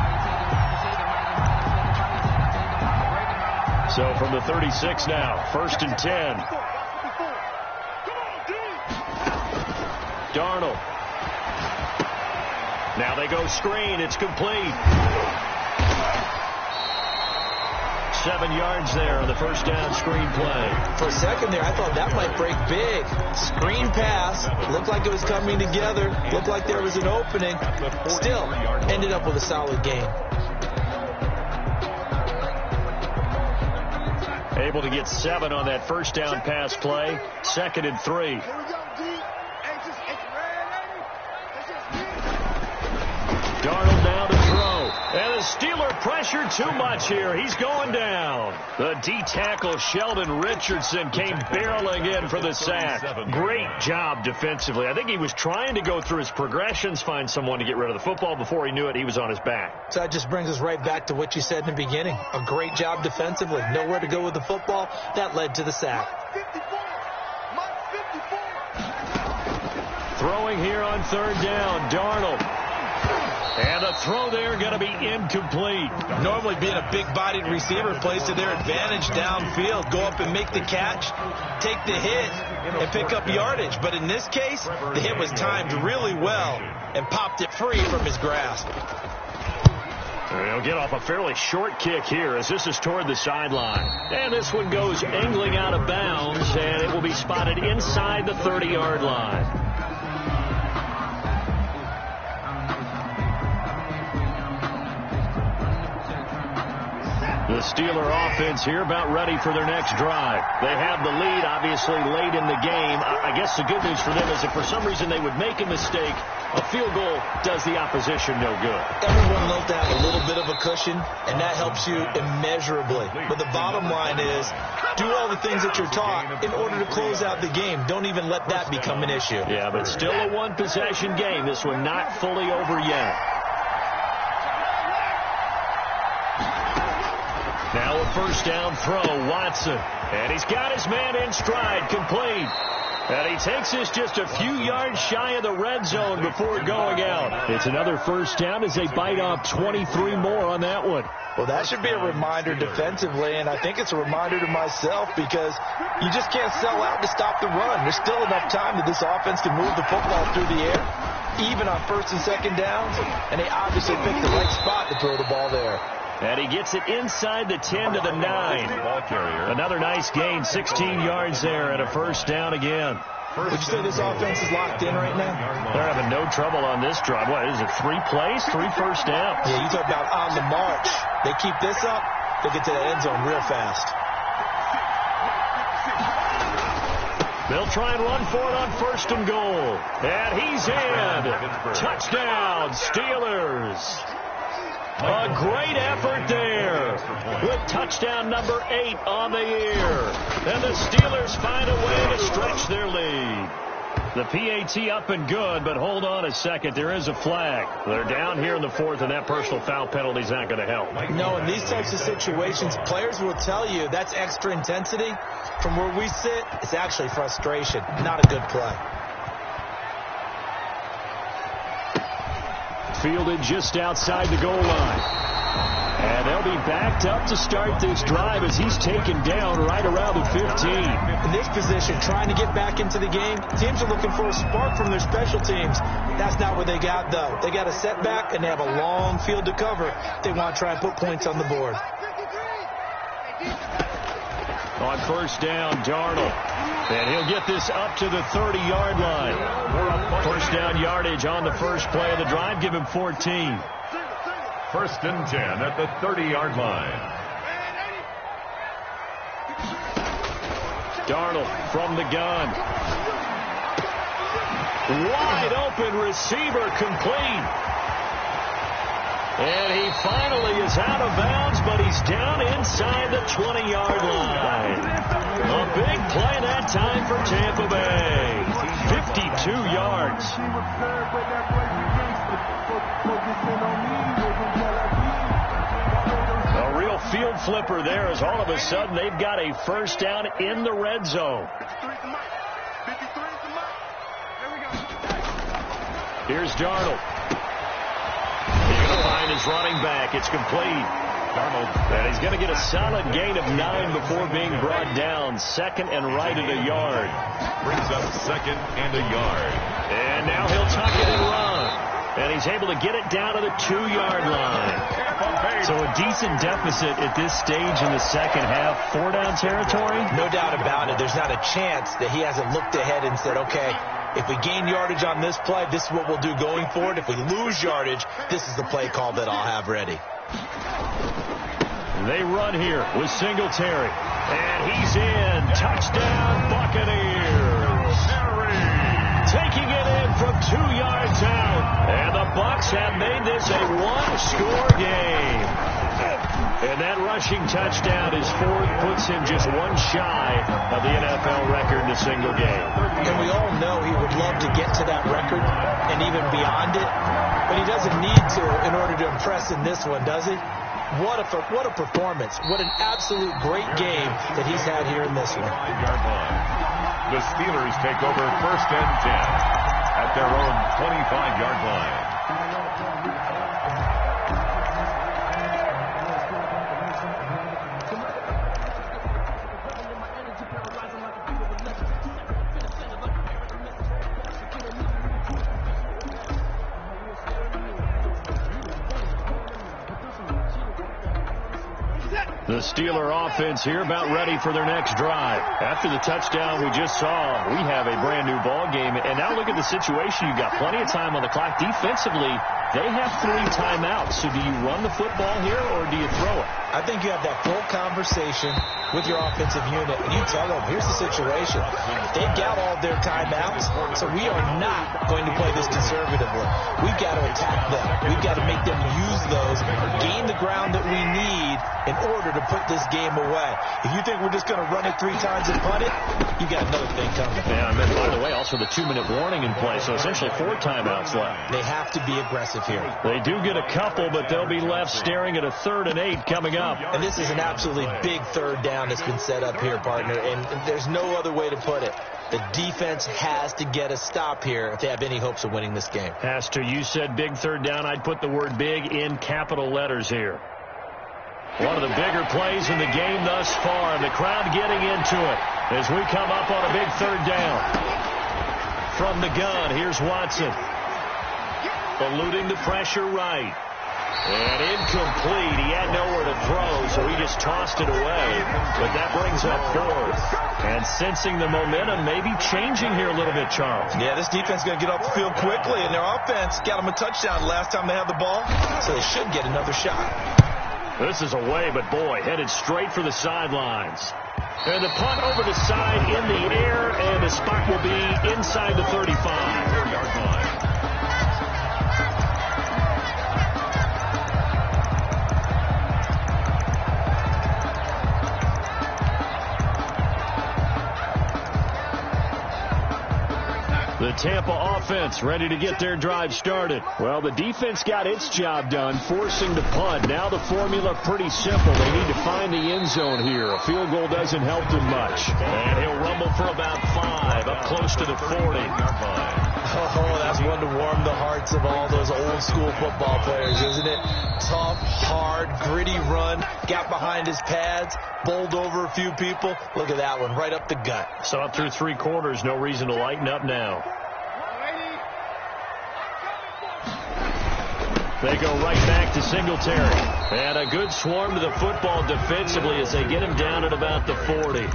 So from the 36 now, 1st and 10. Darnold. Now they go screen. It's complete. 7 yards there on the first down screen play. For a second there, I thought that might break big. Screen pass. Looked like it was coming together. Looked like there was an opening. Still, ended up with a solid game. Able to get 7 on that first down pass play. 2nd and 3. Darnold now to throw. And the Steeler pressure too much here. He's going down. The D-tackle Sheldon Richardson came barreling in for the sack. Great job defensively. I think he was trying to go through his progressions, find someone to get rid of the football. Before he knew it, he was on his back. So that just brings us right back to what you said in the beginning. A great job defensively. Nowhere to go with the football. That led to the sack. Throwing here on 3rd down. Darnold. And the throw there going to be incomplete. Normally being a big-bodied receiver plays to their advantage downfield. Go up and make the catch, take the hit, and pick up yardage. But in this case, the hit was timed really well and popped it free from his grasp. He'll get off a fairly short kick here as this is toward the sideline. And this one goes angling out of bounds, and it will be spotted inside the 30-yard line. The Steeler offense here about ready for their next drive. They have the lead, obviously, late in the game. I guess the good news for them is if for some reason they would make a mistake, a field goal does the opposition no good. Everyone knows to have a little bit of a cushion, and that helps you immeasurably. But the bottom line is do all the things that you're taught in order to close out the game. Don't even let that become an issue. Yeah, but still a one-possession game. This one not fully over yet. Now a first down throw, Watson. And he's got his man in stride, complete. And he takes this just a few yards shy of the red zone before going out. It's another first down as they bite off 23 more on that one. Well, that should be a reminder defensively, and I think it's a reminder to myself because you just can't sell out to stop the run. There's still enough time that this offense can move the football through the air, even on 1st and 2nd downs, and they obviously picked the right spot to throw the ball there. And he gets it inside the 10 to the 9. Another nice gain, 16 yards there, and a first down again. Would you say this offense is locked in right now? They're having no trouble on this drive. What is it, 3 plays, 3 first downs? Yeah, you talk about on the march. They keep this up, they get to the end zone real fast. They'll try and run for it on 1st and goal. And he's in. Touchdown, Steelers. A great effort there with touchdown number 8 on the year. And the Steelers find a way to stretch their lead. The PAT up and good, but hold on a second. There is a flag. They're down here in the 4th, and that personal foul penalty is not going to help. No, in these types of situations, players will tell you that's extra intensity. From where we sit, it's actually frustration, not a good play. Fielded just outside the goal line. And they'll be backed up to start this drive as he's taken down right around the 15. In this position, trying to get back into the game, teams are looking for a spark from their special teams. That's not what they got, though. They got a setback, and they have a long field to cover. They want to try and put points on the board. On first down, Darnold. And he'll get this up to the 30-yard line. First down yardage on the first play of the drive. Give him 14. First and 10 at the 30-yard line. Darnold from the gun. Wide open receiver, complete. And he finally is out of bounds, but he's down inside the 20-yard line. A big play that time for Tampa Bay. 52 yards. A real field flipper there as all of a sudden they've got a first down in the red zone. Here's Darnold. He's going to find his running back. It's complete. Darnold. And he's going to get a solid gain of 9 before being brought down. Second and right at a yard. Brings up second and a yard. And now he'll tuck it and run. And he's able to get it down to the 2-yard line. So a decent deficit at this stage in the second half. 4-down territory? No doubt about it. There's not a chance that he hasn't looked ahead and said, okay, if we gain yardage on this play, this is what we'll do going forward. If we lose yardage, this is the play call that I'll have ready. They run here with Singletary. And he's in. Touchdown, Buccaneers. Taking it in from 2 yards out. And the Bucs have made this a one-score game. And that rushing touchdown is fourth, puts him just one shy of the NFL record in a single game. And we all know he would love to get to that record and even beyond it, but he doesn't need to in order to impress in this one, does he? What a performance. What an absolute great game that he's had here in this one. The Steelers take over first and 10 at their own 25-yard line. The Steeler offense here about ready for their next drive. After the touchdown we just saw, we have a brand new ball game. And now look at the situation. You've got plenty of time on the clock. Defensively, they have 3 timeouts. So do you run the football here or do you throw it? I think you have that full conversation with your offensive unit, and you tell them, here's the situation. They've got all their timeouts, so we are not going to play this conservatively. We've got to attack them. We've got to make them use those, gain the ground that we need in order to put this game away. If you think we're just going to run it 3 times and punt it, you got another thing coming. Yeah, and then, by the way, also the 2-minute warning in play, so essentially 4 timeouts left. They have to be aggressive here. They do get a couple, but they'll be left staring at a 3rd and 8 coming up. And this is an absolutely big 3rd down that's been set up here, partner, and there's no other way to put it. The defense has to get a stop here if they have any hopes of winning this game. Has to. You said big 3rd down. I'd put the word big in capital letters here. One of the bigger plays in the game thus far, and the crowd getting into it as we come up on a big 3rd down. From the gun, here's Watson. Eluding the pressure right. And incomplete. He had nowhere to throw, so he just tossed it away. But that brings up 4th. And sensing the momentum maybe changing here a little bit, Charles. Yeah, this defense is going to get off the field quickly, and their offense got them a touchdown last time they had the ball, so they should get another shot. This is away, but boy, headed straight for the sidelines. And the punt over the side in the air, and the spot will be inside the 35-yard line. The Tampa offense ready to get their drive started. Well, the defense got its job done, forcing the punt. Now the formula pretty simple. They need to find the end zone here. A field goal doesn't help them much. And he'll rumble for about 5, up close to the 40. Oh, that's one to warm the hearts of all those old school football players, isn't it? Tough, hard, gritty run, got behind his pads, bowled over a few people. Look at that one, right up the gut. So up through 3 quarters, no reason to lighten up now. They go right back to Singletary. And a good swarm to the football defensively as they get him down at about the 40.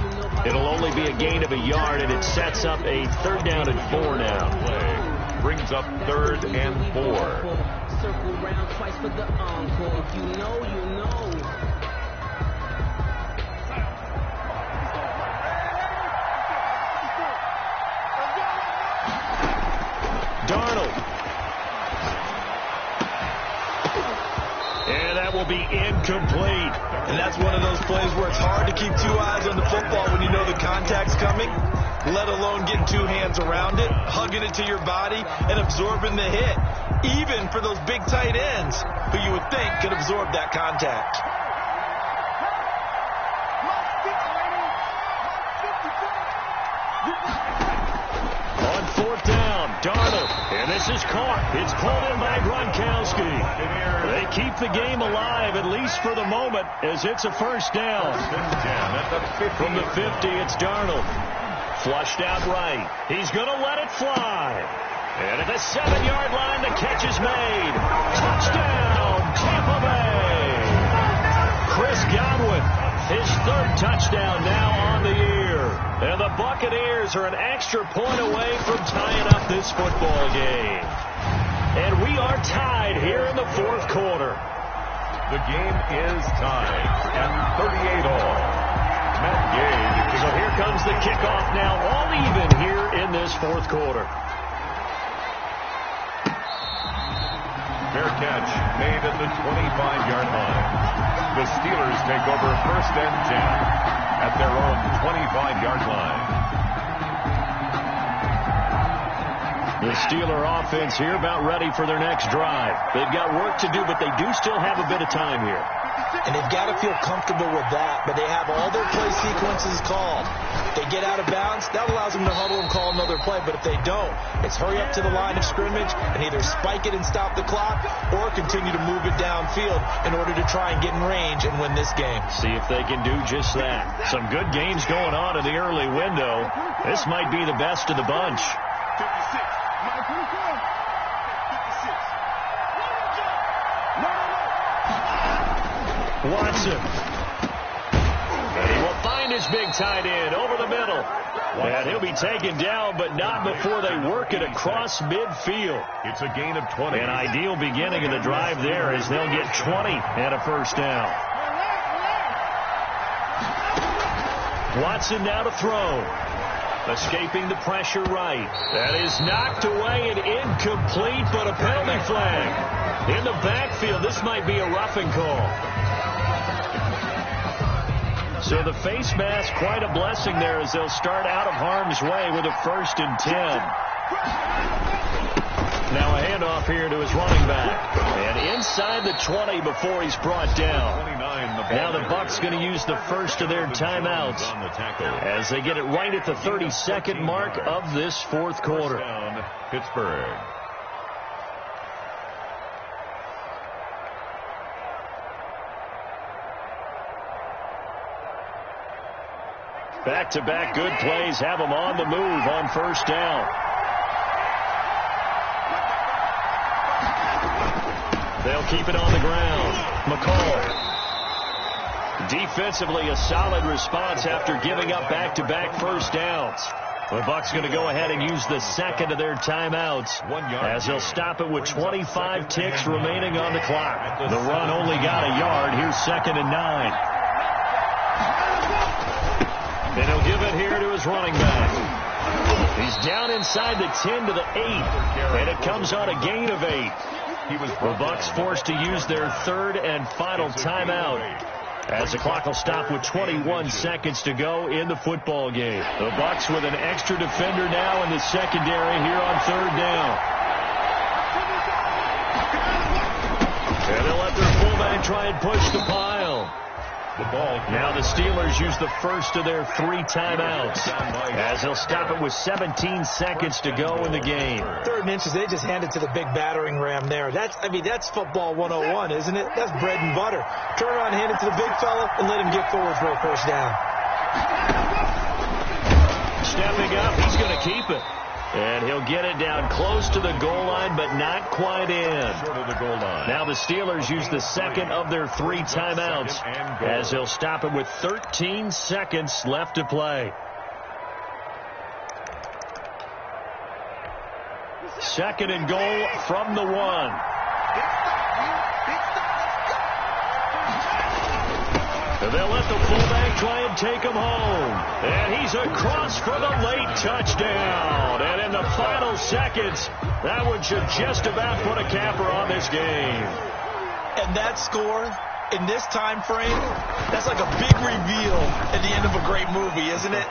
It'll only be a gain of a yard, and it sets up a 3rd down and 4 now. Play brings up 3rd and 4. Circle round twice for the encore. You know. Darnold. And that will be incomplete. And that's one of those plays where it's hard to keep 2 eyes on the football when you know the contact's coming, let alone getting 2 hands around it, hugging it to your body, and absorbing the hit, even for those big tight ends who you would think could absorb that contact. On 4th down, Darnold. And this is caught. It's pulled in by Gronkowski. They keep the game alive, at least for the moment, as it's a 1st down. From the 50, it's Darnold. Flushed out right. He's going to let it fly. And at the 7-yard line, the catch is made. Touchdown, Tampa Bay. Chris Godwin, his 3rd touchdown now on the year. And the Buccaneers are an extra point away from tying up this football game. And we are tied here in the 4th quarter. The game is tied at 38 all. Matt Gay. So here comes the kickoff now, all even here in this 4th quarter. Fair catch made at the 25-yard line. The Steelers take over 1st and 10 at their own 25-yard line. The Steeler offense here about ready for their next drive. They've got work to do, but they do still have a bit of time here. And they've got to feel comfortable with that, but they have all their play sequences called. If they get out of bounds, that allows them to huddle and call another play, but if they don't, it's hurry up to the line of scrimmage and either spike it and stop the clock or continue to move it downfield in order to try and get in range and win this game. See if they can do just that. Some good games going on in the early window. This might be the best of the bunch. 56. Watson. And he will find his big tight end over the middle. And he'll be taken down, but not before they work it across midfield. It's a gain of 20. An ideal beginning of the drive there as they'll get 20 and a 1st down. Watson now to throw. Escaping the pressure right. That is knocked away and incomplete, but a penalty flag. In the backfield, this might be a roughing call. So the face mask, quite a blessing there as they'll start out of harm's way with a 1st and 10. Now a handoff here to his running back. And inside the 20 before he's brought down. Now the Bucs going to use the first of their timeouts as they get it right at the 32nd mark of this 4th quarter. Pittsburgh. Back-to-back good plays have them on the move on 1st down. They'll keep it on the ground. McCall. Defensively, a solid response after giving up back-to-back 1st downs. The Bucs going to go ahead and use the 2nd of their timeouts as they'll stop it with 25 ticks remaining on the clock. The run only got a yard. Here's 2nd and 9. And he'll give it here to his running back. He's down inside the 10 to the 8. And it comes on a gain of 8. The Bucs forced to use their 3rd and final timeout as the clock will stop with 21 seconds to go in the football game. The Bucs with an extra defender now in the secondary here on 3rd down. And they'll let their fullback try and push the pile. The ball. Now the Steelers use the first of their 3 timeouts, as they'll stop it with 17 seconds to go in the game. 3rd and inches, they just hand it to the big battering ram there. That's football 101, isn't it? That's bread and butter. Turn around, hand it to the big fella, and let him get forward for a first down. Stepping up, he's going to keep it. And he'll get it down close to the goal line, but not quite in. Short of the goal line. Now the Steelers use the second of their 3 timeouts, as they'll stop it with 13 seconds left to play. Second and goal from the 1. They'll let the fullback try and take him home. And he's across for the late touchdown. And in the final seconds, that one should just about put a capper on this game. And that score, in this time frame, that's like a big reveal at the end of a great movie, isn't it?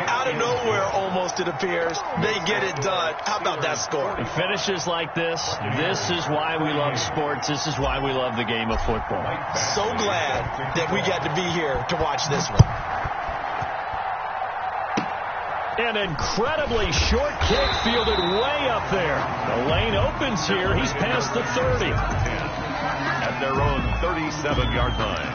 Out of nowhere, almost, it appears, they get it done. How about that score? And finishes like this is why we love sports. This is why we love the game of football. So glad that we got to be here to watch this one. An incredibly short kick fielded way up there. The lane opens here. He's past the 30. At their own 37-yard line.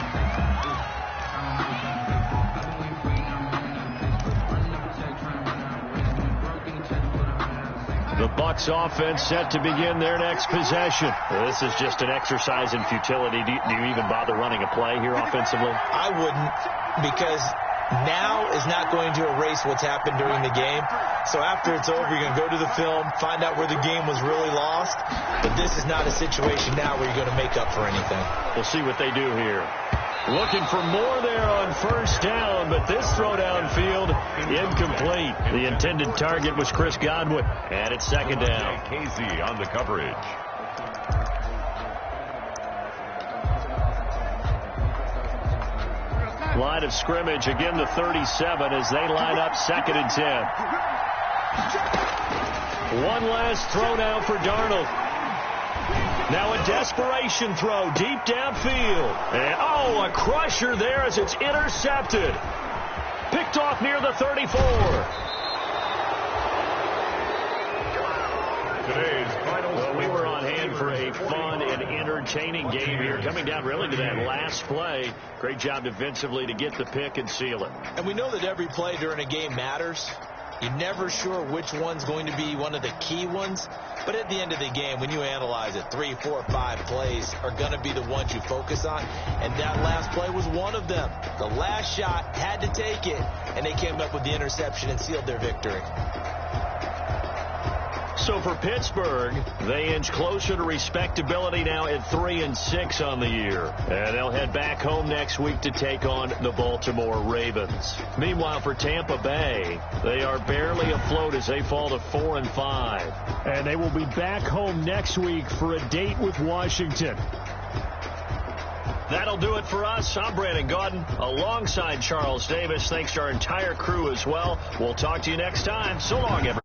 The Bucs offense set to begin their next possession. This is just an exercise in futility. Do you even bother running a play here offensively? I wouldn't, because now is not going to erase what's happened during the game. So after it's over, you're going to go to the film, find out where the game was really lost. But this is not a situation now where you're going to make up for anything. We'll see what they do here. Looking for more there on first down, but this throw downfield incomplete. The intended target was Chris Godwin, and it's second down. Casey on the coverage. Line of scrimmage, again the 37 as they line up 2nd and 10. One last throw now for Darnold. Now a desperation throw deep downfield. And, a crusher there as it's intercepted. Picked off near the 34. Today's final. Well, we were on hand for a fun and entertaining game here. Coming down really to that last play. Great job defensively to get the pick and seal it. And we know that every play during a game matters. You're never sure which one's going to be one of the key ones. But at the end of the game, when you analyze it, 3, 4, 5 plays are going to be the ones you focus on. And that last play was one of them. The last shot had to take it, and they came up with the interception and sealed their victory. So for Pittsburgh, they inch closer to respectability now at 3-6 on the year. And they'll head back home next week to take on the Baltimore Ravens. Meanwhile, for Tampa Bay, they are barely afloat as they fall to 4-5. And they will be back home next week for a date with Washington. That'll do it for us. I'm Brandon Gaudin alongside Charles Davis. Thanks to our entire crew as well. We'll talk to you next time. So long, everyone.